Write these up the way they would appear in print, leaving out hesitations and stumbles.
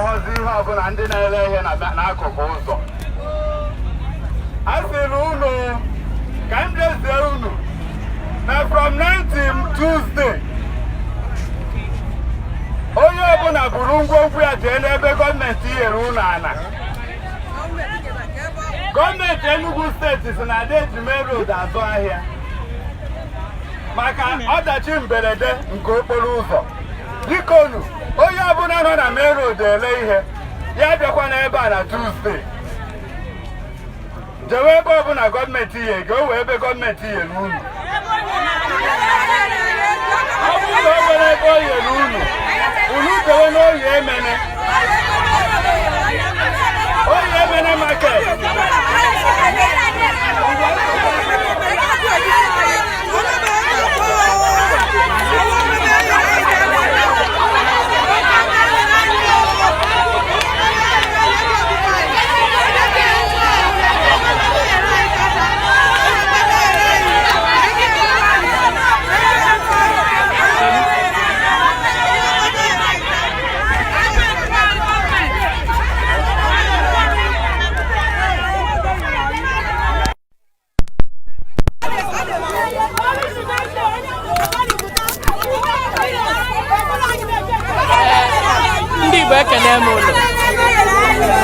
ahụzi ihe ọbụla ndị na-ele ihe n'akụkụ ụzọ. A sịrị unu ka m jezie unu na from 19 Tuesday onye ọbụla buru ngwongwo ya jee n'ebe gọọmenti nyere unu ana. Gọọmenti Enugwu steeti si na Adeji Main Road azụ ahịa maka ọdachi mberede nke okporo ụzọ. Bikonu onye ọbụla nọ na Main Road ele ihe ya bịakwa n'ebe a na Tuesday. Jewe ebe ọbụla gọọmenti ihe ga o wee ebe gọọmenti nyere unu. Ọ bụrụ na o nwere ebe o nyere unu jewe n'oyi Emene. Oyi Emene market.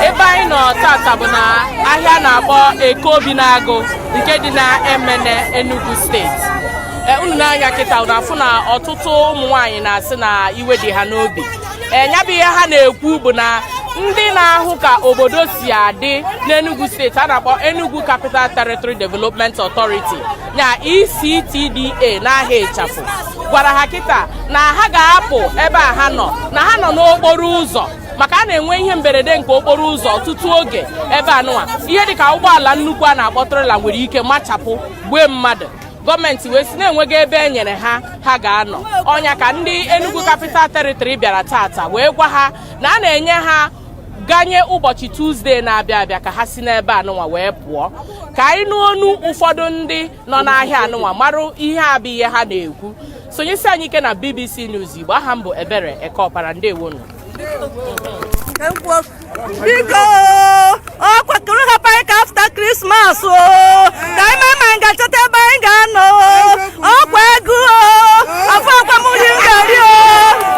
Ebe anyị nọ tata bụ na ahịa na-akpọ Obinagu nke dị na Emene, Enugwu steeti. Unu na-anya kịta unu afụ na ọtụtụ ụmụ nwaanyị na-asị na iwe dị ha n'obi. Ya bụ ihe ha na-ekwu bụ na ndị na-ahụ ka obodo si adị n'Enugwu steeti a na-akpọ Enugwu Capital Territory Development Authority na ECTDA n'ahịa ịchafụ gwara ha kịta na ha ga-apụ ebe a ha nọ n'okporo ụzọ maka a na-enwe ihe mberede nke okporo ụzọ ọtụtụ oge ebe anụwa ihe dịka ụgbọala nnukwu a na-akpọ trela nwere ike machapụ gbue mmadụ. Gọọmenti wee si na-enweghị ebe e nyere ha ga-anọ. Ọnya ka ndị Enugwu Capital Territory bịara tata wee gwa ha na a na-enye ha ganye ụbọchị Tuesday na-abịa abịa ka ha si n'ebe anụnwa wee pụọ. Ka anyị nụ onu ụfọdụ ndị nọ n'ahịa anụnwa marụ ihe abụ ihe ha na-ekwu. Sonyesi anyị ike na BBC News Igbo. Aha m bụ Ebere Ekeọpara. Ndewonu. Biko ọ kwaturu hapa anyị ka after Christmas ka anyị ma ngachata ebe anyị ga-anọ ọkwa ego afọ akwamuri ngari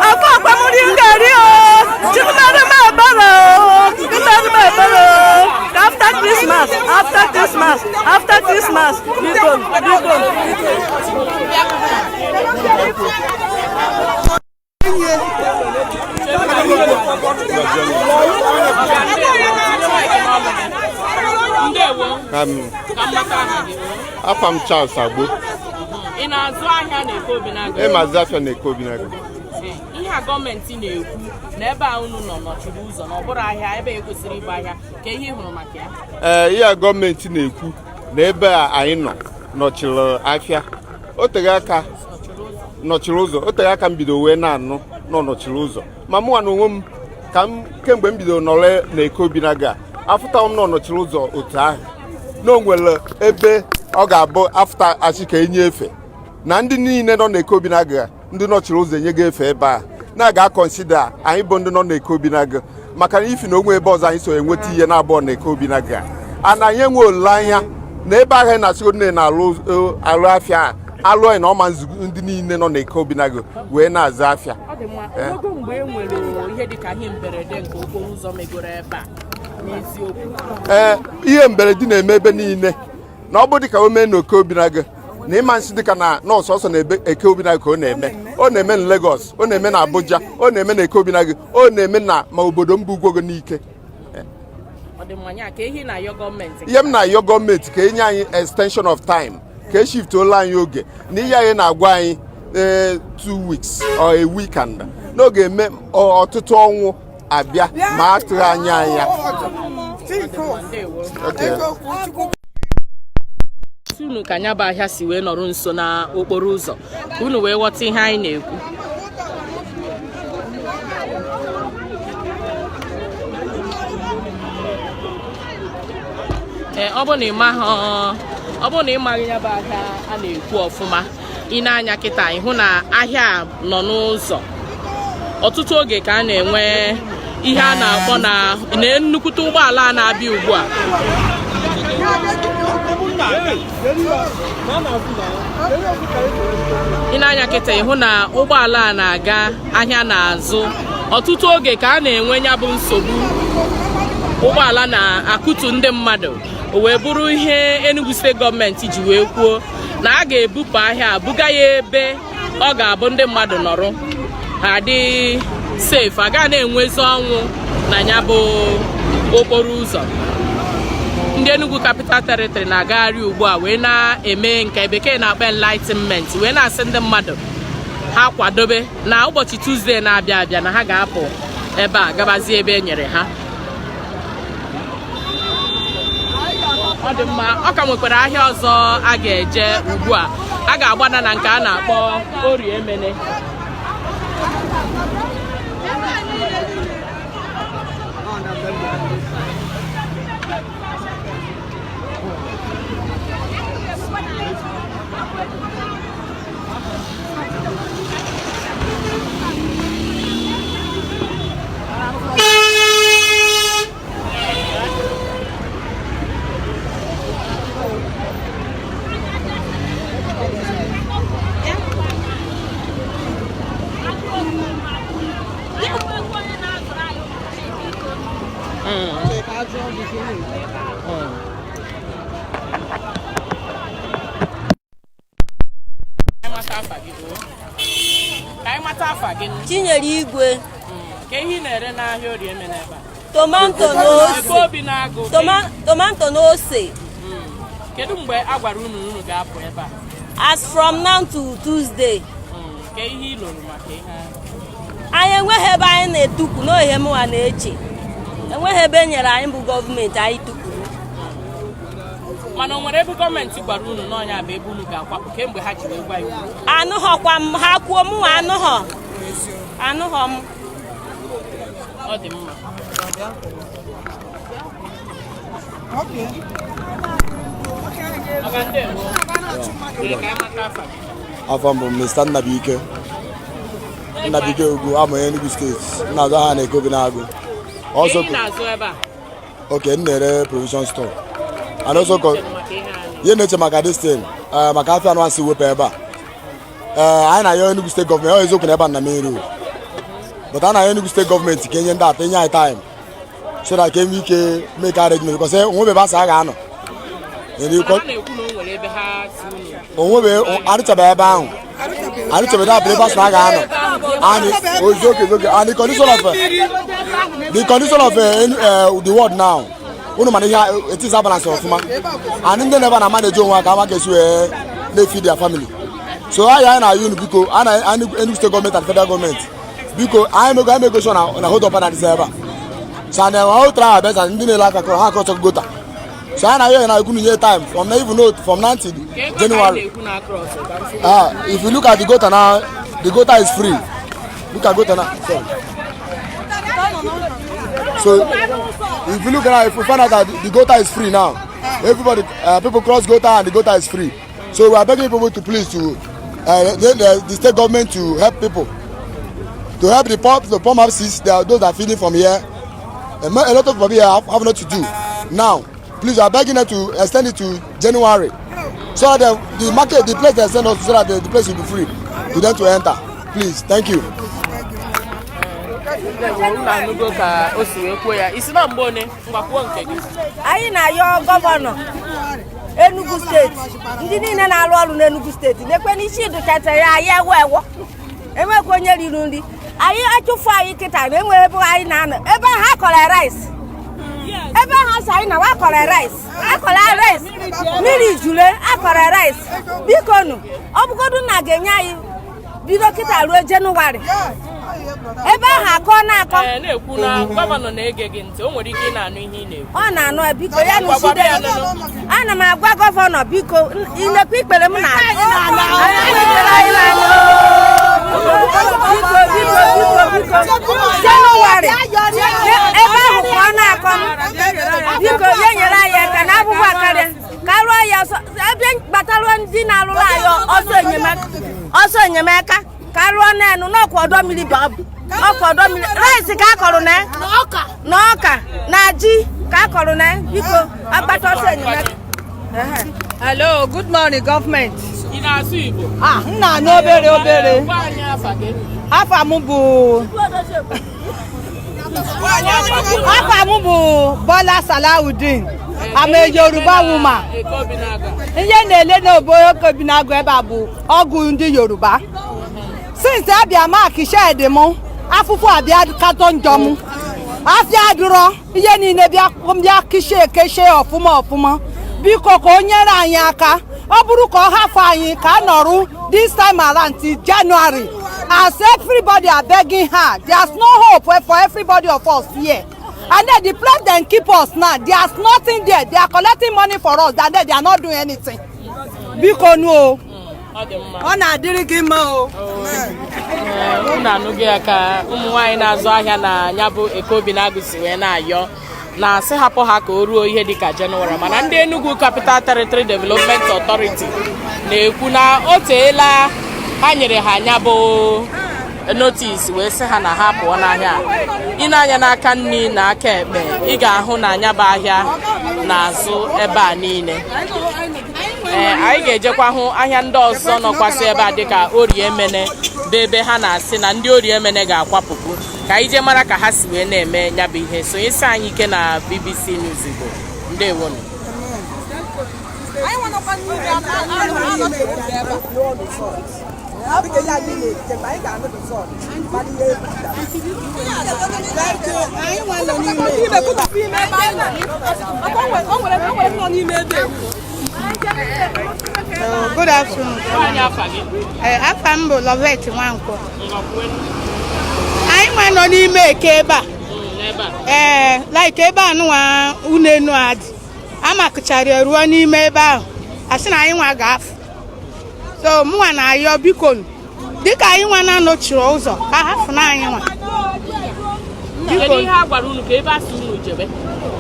afọ akwamuri ngari chikumere m ebere ka after Christmas biko Afam Charles Agbo. Ị na-azụ ahịa na Obinagu? Mazi afịa na Obinagu. Ihe a gọọmenti na-ekwu na ebe a unu nọ nọchiri ụzọ na ọ bụrụ ahịa ebe e kwesịrị ịgba ahịa ka ihe hụrụ maka ya. Ihe a gọọmenti na-ekwu na ebe a anyị nọ nọchiri afịa. O tere aka nọchiri ụzọ. O tere aka m bido wee na-anụ nọ nọchiri ụzọ. Ma mụ na onwe m ka m kemgbe m bido nọrọ na Obinagu a afụta m nọ nọchiri ụzọ otu ahụ na o nwere ebe ọ ga-abụ afta achị ka enye efe na ndị niile nọ na Obinagu ndị nọchiri ụzọ enye efe ebe a na-aga akọnsida anyị bụ ndị nọ na Obinagu maka na ifi na onwe ebe ọzọ anyị so enweta ihe na-abụọ na Obinagu a na anyị enwe olileanya na ebe ahụ na-achịgo nne na-alụ afịa alụọ na ọma ndị niile nọ na Obinagu wee na-azụ afịa. Ihe mberede na-eme ebe niile na ọ bụ dịka o mee na Obinagu na ịma nsị dịka na nọọsụ ọsọ na Obinagu ka ọ na-eme na Lagos, ọ na-eme na Abuja, ọ na-eme na Obinagu, ọ na-eme na ma obodo mba ugwu n'ike. Ihe m na-ayọ gọọmenti ka enye anyị extension of time ka eshiftola anyị oge na ihe anyị na-agwa anyị 2 weeks or a weekend n'oge eme ọtụtụ ọnwụ abịa ma atụrụ anya ya. Unu ka nya bụ ahịa si wee nọrọ nso na okporo ụzọ unu wee ghọta ihe anyị na-ekwu. Ọ bụ na ịmaghị ya bụ ahịa a na-ekwu ọfụma ị na-anya kịta ịhụ na ahịa nọ n'ụzọ ọtụtụ oge ka a na-enwe ihe a na-akpọ na nnukwute ụgbọala a na-abịa ugbu a. Ị na-anya kịta ịhụ na ụgbọala a na-aga ahịa n'azụ. Ọtụtụ oge ka a na-enwe ya bụ nsogbu, ụgbọala na-akụtu ndị mmadụ. O wee bụrụ ihe Enugu steeti gọọmenti ji wee kwuo na a ga-ebupụ ahịa buga ya ebe ọ ga-abụ ndị mmadụ nọrọ ha dị safe, aga na-enwezi ọnwụ na ya bụ okporo ụzọ. Ndị Enugu Capital Territory na-agagharị ugbu a wee na-eme nke bekee na-akpọ enlightenment, wee na-asị ndị mmadụ ha kwadobe na ụbọchị Tuzdee na-abịa abịa na ha ga-apụ ebe a gabazie ebe e nyere ha. Ọ dị mma, ọ ka nwekwara ahịa ọzọ a ga-eje ugbu a. A ga-agbada na nke a na-akpọ Orie Emene. Chinyere Igwe. Ka ihe na-ere n'ahịa Orie Emene ebe a? Tomato na ose. Kedu mgbe a gwara unu ga-apụ ebe a? As from now to Tuesday. Ka ihe iloro maka ihe anyị enweghị ebe anyị na-etukwu n'ohe mụwa na-eche. Enweghị ebe nyere anyị bụ gọọmenti anyị tukwuru. Mana o nwere ebe gọọmenti gwara unu n'ọnya bụ ebe unu ga-akwapụ kemgbe ha jiri gwa iwu? Anụghọkwa m, ha kwuo mụ anụghọ m. Ọ dị mma. Afọ mbụ Mr. Nnabike Ugwu ama Enugu steeti. Na-azụ ha na Obinagu. Also na-azụ ebe a? Okay, m na-ere provision store. And also ihe na-eche maka this thing, maka afọ anụ asị wepụ ebe a. Anyị na-ayọ Enugu steeti gọọmenti, ọ eziokwu na ebe a na main road. But I na Enugu state government ka enye ndị ata enye anyị time so that can we can make arrangement because onwe be basa ga anọ. Onwe arịchaba ebe ahụ. Arịchaba da ebe basa ga anọ. And ozoke and the condition of the world now. Unu man it is a balance of man. And ndị never na manage onwe aka maka esu they feed their family. So I na you because I Enugu state government and federal government. Because I am going to go on a hold up and server. So I will try our best and didn't like a cross of Gota. So I know time from even note from 19 January. If you look at the Gota now, the Gota is free. Look at Gota now. So if you look at if we find out that the Gota is free now, everybody people cross Gota and the Gota is free. So we are begging people to please to the state government to help people. To help the pump houses, those that are feeding from here. A lot of people here have not to do. Now, please, I beg you to extend it to January. So that the market, the place they send us, so that the place will be free to them to enter. Please, thank you. Anyị na-ayọ gọvanọ Enugu steeti, ndị niile na-arụ ọrụ n'Enugu steeti, nekwe n'isi dụkata ya ya ewo. Enwekwa onye riri nri. Anyị achụfụ anyị kịta na enwe ebe anyị na-anọ. Ebe ha kọrọ rice. Ebe ha sị anyị na wa kọrọ rice. Akọrọ rice. Mmiri jule akọrọ rice. Biko nụ, ọ bụgodu na ga-enye anyị bido kịta ruo Jenụwarị. Ebe ha akọ na-akọ. Na-ekwu na gọvanọ na-ege gị ntị, o nwere ike ị na-anụ ihe ị na-ekwu. Ọ na-anụ biko ya nụside. Ana m agwa gọvanọ biko inekwa ikpere m na. January ebe ahụ ka ọ na-akọ biko ya nyere anyị aka na abụbụ akarịa ka arụọ ya ebe gbatalụ ndị na-alụrụ anyị ọsọ enyemaka Karuo nenu no kwodo mili babu. Okwodo mili rice ka akọrọ na ọka na ji ka akọrọ na biko akpata ose enyemaka. Hello, good morning, government. Ina-asụ Igbo. Nna na obere. Afa m bụ Bola Salawudeen. I'm a Yoruba woman. Ihe na-ele na obodo Obinagu ebe a bụ ọgwụ ndị Yoruba. Since abịa mark shed m, afụfụ abịa katọ njọ m. Afịa adụrọ ihe niile bịa kishe ọfụma. Biko ka o nyere anyị aka. Ọ bụrụ ka ọ hafụ anyị ka a nọrụ this time around till January. As everybody are begging her, there's no hope for everybody of us here. And then the president keep us now. There's nothing there. They are collecting money for us, and then they are not doing anything. Biko no. Ọ na-adịrị gị mma o. Unu anụghị ya ka ụmụ nwaanyị na-azụ ahịa na ya bụ Obinagu si wee na-ayọ na sị hapụ ha ka o ruo ihe dịka Jenụwarị, mana ndị Enugwu Capital Territory Development Authority na-ekwu na o teela ha nyere ha anya bụ notice wee sị ha na ha pụọ n'ahịa. Ị na-anya n'aka nri na aka ekpe ị ga-ahụ na anya bụ ahịa na-azụ ebe a niile. Anyị ga-ejekwa hụ ahịa ndị ọzọ nọkwasị ebe a dịka Orie Emene bụ ebe ha na-asị na ndị Orie Emene ga-akwapụpụ ka anyị jee mara ka ha si wee na-eme ya bụ ihe. Sonyesi anyị ike na BBC News Igbo. Ndewonu. Good afternoon. Afa m bụ Lovet Nwankwo. Anyị nwa nọ n'ime eke ebe a. Like ebe a nụwa unenu adị. Amakụchara ruo n'ime ebe ahụ. Asị na anyị nwa ga-afụ. So mụnwa na-ayọ biko dịka anyị nwa na-anọchiri ụzọ ka hafụ na anyị nwa. Kedu ihe a gwara unu ka ebe a si unu jebe?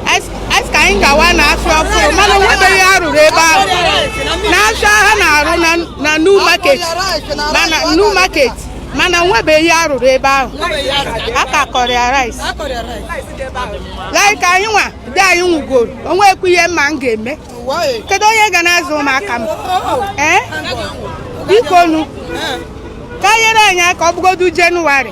Anyị ka anyị gawa na-afịa ọfụrụ mana onwebeghị arụrụ ebe ahụ. Na-afịa ha na-arụ na New Market mana onwebeghị arụrụ ebe ahụ. Aka kọrọ ya rice. Like anyị nwa dị anyị nwugoro onwekwu ihe mma m ga-eme. Kedu onye ga na-azụ ụmụaka m? Biko nu ka nyere anyị aka ọ bụgodu Jenụwarị.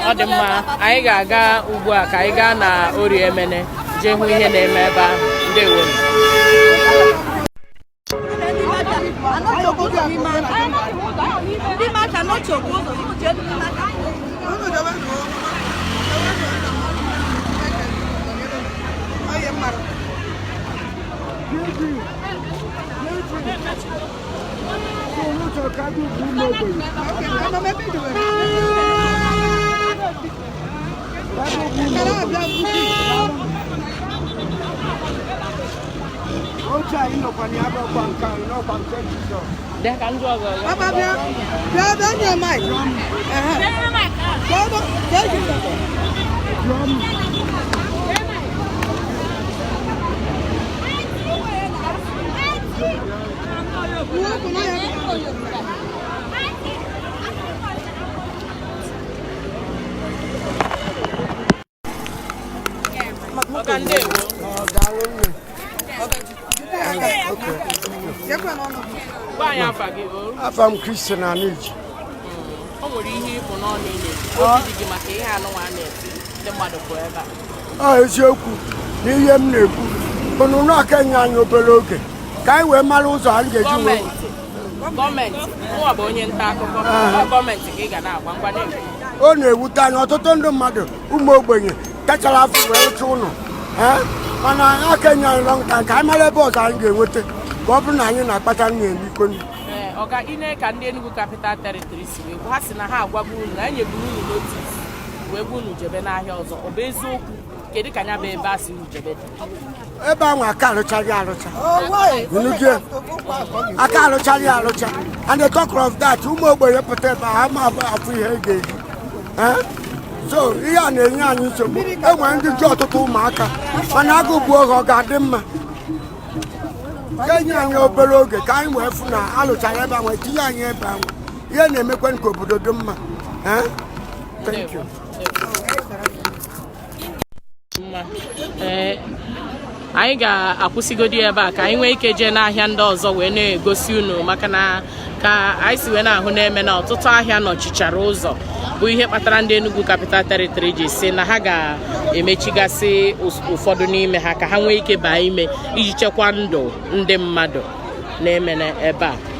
Ọ dị mma, anyị ga-aga ugbu a ka anyị gaa na Orie Emene jee hụ ihe na-eme ebe ahụ. Ndewo. Afa m Christian Aniji. O nwere ihe ịbụ n'ọnụ ile obi gị maka ihe anụnwa na-eti ndị mmadụ bụ ebe a. Eziokwu na ihe m na-ekwu bụ na aka enye anyị obere oge ka anyị wee mara ụzọ anyị ga-eji wee. Gọọmenti nwa bụ onye nta akụkọ gọọmenti ka ị ga na-agwa ngwa na-eme. Ọ na-ewute anyị ọtụtụ ndị mmadụ ụmụ ogbenye tachara afọ wee rụcha ụlọ mana aka enye anyị lọnta ka anyị mara ebe ọzọ anyị ga-enweta ka ọ bụrụ na anyị na-akpata nri eriko nri. Ọga ine ka ndị Enugu Capital Territory si wee ha si na ha agwagbu unu na enyeburu unu notice wee gbu unu jebe n'ahịa ọzọ. Ọ bụ eziokwu? Kedu ka nya bụ ebe a si unu jebe? Ebe ahụ aka arụchaghị arụcha. Aka arụchaghị arụcha. And the talk of that ụmụ ogbenye pụta ebe ha ma afụ ihe ga-eji. So ihe a na-enye anyị nsogbu. Enwere ndị ji ọtụtụ ụmụaka mana agụ bụ oge ọ ga-adị mma. kenye anyị obere oge ka anyị wee fụ na alụchara ebe ahụ tinye anyị ebe ahụ ihe na-emekwe ka obodo dị mma. Thank you. Anyị ga-akwụsịgodi ebe a ka anyị nwee ike jee n'ahịa ndị ọzọ wee na-egosi unu maka na ka anyị si wee na-ahụ na-eme na ọtụtụ ahịa nọchichara ụzọ bụ ihe kpatara ndị Enugu Capital Territory ji si na ha ga-emechigasị ụfọdụ n'ime ha ka ha nwee ike baa ime iji chekwaa ndụ ndị mmadụ na-eme ebe a.